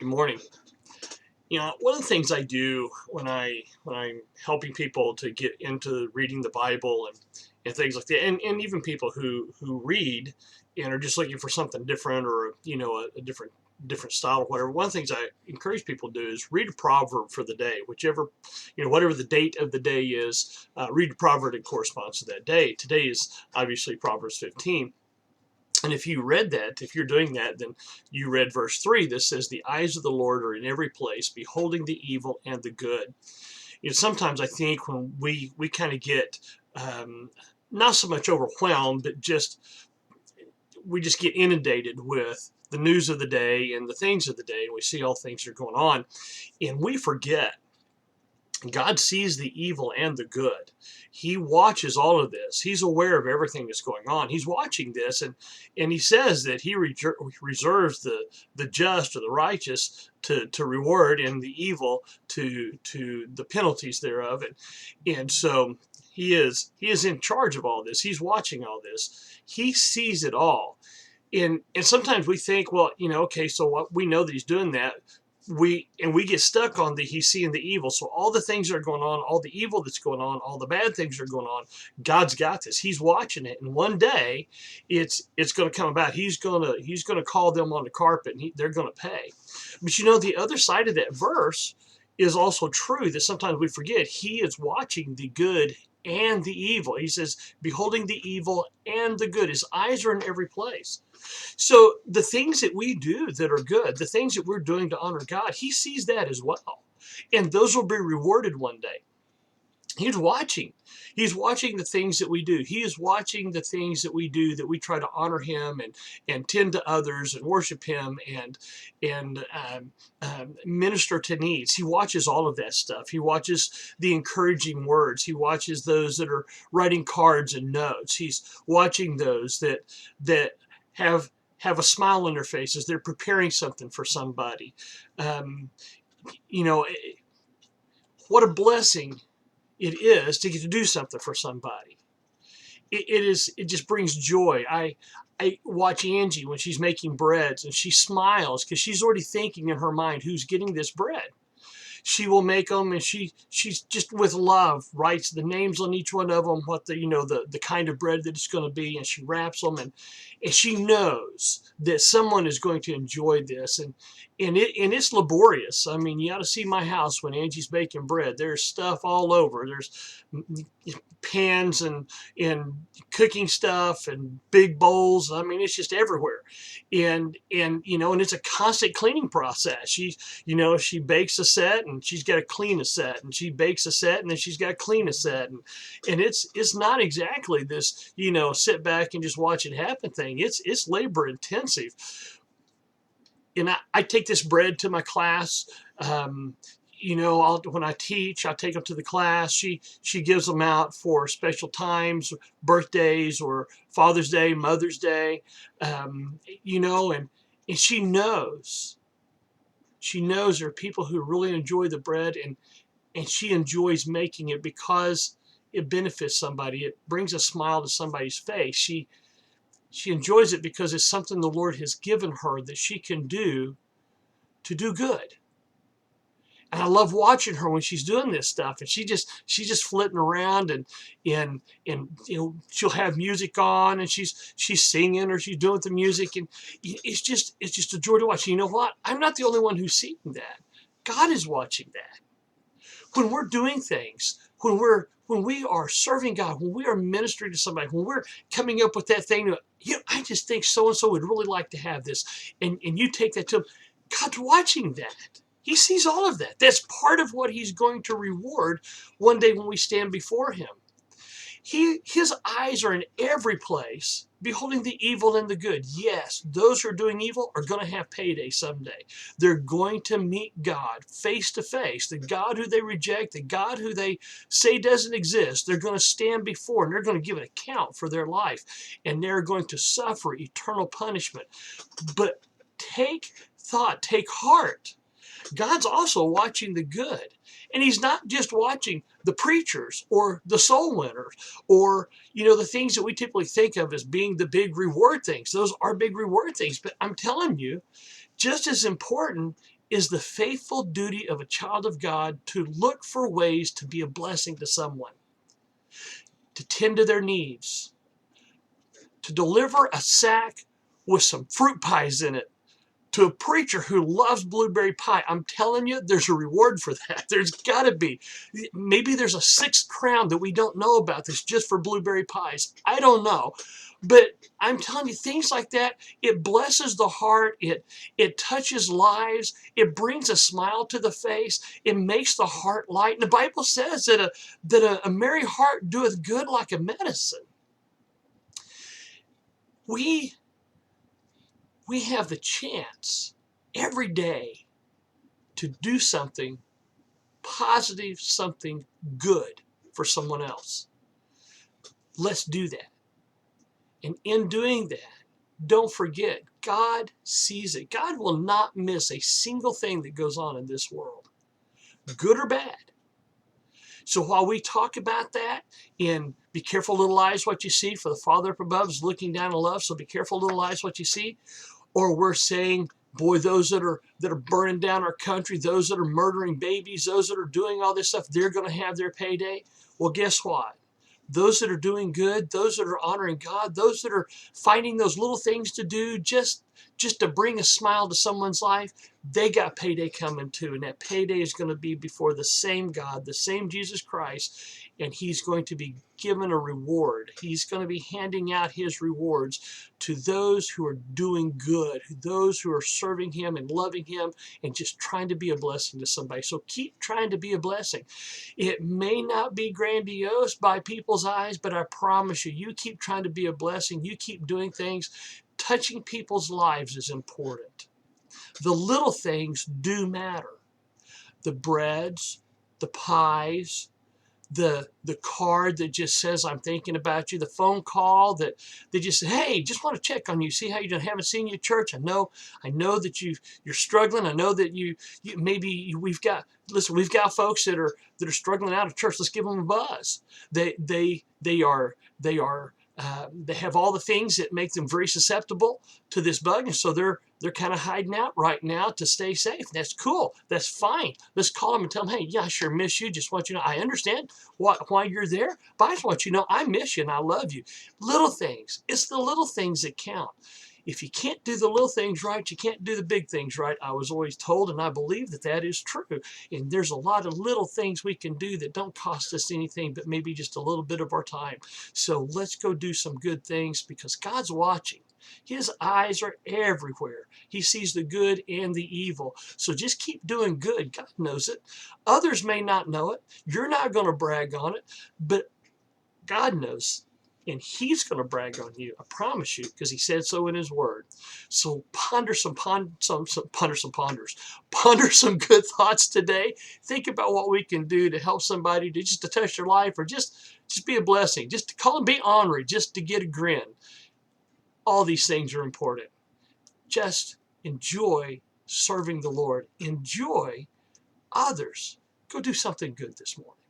Good morning. One of the things I do when I'm helping people to get into reading the Bible and things like that, and even people who read and are just looking for something different or a different style or whatever. One of the things I encourage people to do is read a proverb for the day, whichever whatever the date of the day is. Read a proverb that corresponds to that day. Today is obviously Proverbs 15. And if you read that, if you're doing that, then you read verse 3 that says, "The eyes of the Lord are in every place, beholding the evil and the good." Sometimes I think when we kind of get not so much overwhelmed, but we just get inundated with the news of the day and the things of the day, and we see all things that are going on, and we forget God sees the evil and the good. He watches all of this. He's aware of everything that's going on. He's watching this, and he says that he reserves the just or the righteous to reward, and the evil to the penalties thereof. And so he is in charge of all this. He's watching all this. He sees it all. And sometimes we think, well, okay, so what, we know that he's doing that. We get stuck on he's seeing the evil. So all the things that are going on, all the evil that's going on, all the bad things that are going on, God's got this. He's watching it, and one day it's going to come about. He's going to call them on the carpet, and they're going to pay. But the other side of that verse is also true, that sometimes we forget. He is watching the good and the evil. He says, beholding the evil and the good. His eyes are in every place. So the things that we do that are good, the things that we're doing to honor God, he sees that as well. And those will be rewarded one day. He's watching. He's watching the things that we do. He is watching the things that we do, that we try to honor him and tend to others and worship him and minister to needs. He watches all of that stuff. He watches the encouraging words. He watches those that are writing cards and notes. He's watching those that have a smile on their faces. They're preparing something for somebody. Um, you know, what a blessing it is to get to do something for somebody. It just brings joy. I watch Angie when she's making breads, and she smiles because she's already thinking in her mind who's getting this bread. She will make them, and she's just with love writes the names on each one of them, what the kind of bread that it's going to be, and she wraps them, and she knows that someone is going to enjoy this, and it's laborious. I mean, you ought to see my house when Angie's baking bread. There's stuff all over. There's pans and cooking stuff and big bowls. I mean, it's just everywhere, and it's a constant cleaning process. She bakes a set, and she's got to clean a set, and she bakes a set, and then she's got to clean a set, and it's not exactly this sit back and just watch it happen thing. It's labor intensive. And I take this bread to my class. When I teach, I take them to the class. She gives them out for special times, birthdays, or Father's Day, Mother's Day, and she knows. She knows there are people who really enjoy the bread, and she enjoys making it because it benefits somebody. It brings a smile to somebody's face. She enjoys it because it's something the Lord has given her that she can do to do good. And I love watching her when she's doing this stuff, and she's just flitting around, and she'll have music on, and she's singing, or she's doing the music, and it's just a joy to watch. You know what? I'm not the only one who's seeing that. God is watching that. When we're doing things, when we are serving God, when we are ministering to somebody, when we're coming up with that thing, I just think so and so would really like to have this, and you take that to him. God's watching that. He sees all of that. That's part of what he's going to reward one day when we stand before him. His eyes are in every place, beholding the evil and the good. Yes, those who are doing evil are going to have payday someday. They're going to meet God face to face. The God who they reject, the God who they say doesn't exist, they're going to stand before, and they're going to give an account for their life, and they're going to suffer eternal punishment. But take thought, take heart. God's also watching the good. And he's not just watching the preachers or the soul winners or, the things that we typically think of as being the big reward things. Those are big reward things. But I'm telling you, just as important is the faithful duty of a child of God to look for ways to be a blessing to someone, to tend to their needs, to deliver a sack with some fruit pies in it to a preacher who loves blueberry pie. I'm telling you, there's a reward for that. There's got to be. Maybe there's a sixth crown that we don't know about that's just for blueberry pies. I don't know. But I'm telling you, things like that, it blesses the heart. It touches lives. It brings a smile to the face. It makes the heart light. And the Bible says that a merry heart doeth good like a medicine. We have the chance every day to do something positive, something good for someone else. Let's do that. And in doing that, don't forget, God sees it. God will not miss a single thing that goes on in this world, good or bad. So while we talk about that, in be careful, little eyes, what you see, for the Father up above is looking down in love, so be careful, little eyes, what you see. Or we're saying, boy, those that are burning down our country, those that are murdering babies, those that are doing all this stuff, they're going to have their payday. Well, guess what? Those that are doing good, those that are honoring God, those that are finding those little things to do just to bring a smile to someone's life, they got payday coming too. And that payday is going to be before the same God, the same Jesus Christ, and he's going to be given a reward. He's going to be handing out his rewards to those who are doing good, those who are serving him and loving him and just trying to be a blessing to somebody. So keep trying to be a blessing. It may not be grandiose by people's eyes, but I promise you, you keep trying to be a blessing. You keep doing things. Touching people's lives is important. The little things do matter. The breads, the pies, the card that just says I'm thinking about you, the phone call that they just say, hey, just want to check on you, see how you're doing. Haven't seen you at church. I know that you're struggling. I know that you maybe we've got folks that are struggling out of church. Let's give them a buzz. They have all the things that make them very susceptible to this bug, and so they're kind of hiding out right now to stay safe. That's cool. That's fine. Let's call them and tell them, hey, yeah, I sure miss you. Just want you to know, I understand why you're there, but I just want you to know I miss you and I love you. Little things. It's the little things that count. If you can't do the little things right, you can't do the big things right. I was always told, and I believe that is true. And there's a lot of little things we can do that don't cost us anything, but maybe just a little bit of our time. So let's go do some good things because God's watching. His eyes are everywhere. He sees the good and the evil. So just keep doing good. God knows it. Others may not know it. You're not going to brag on it, but God knows. And he's going to brag on you. I promise you, because he said so in his word. So ponder some good thoughts today. Think about what we can do to help somebody, to touch their life, or just be a blessing. Just to call them, be ornery, just to get a grin. All these things are important. Just enjoy serving the Lord. Enjoy others. Go do something good this morning.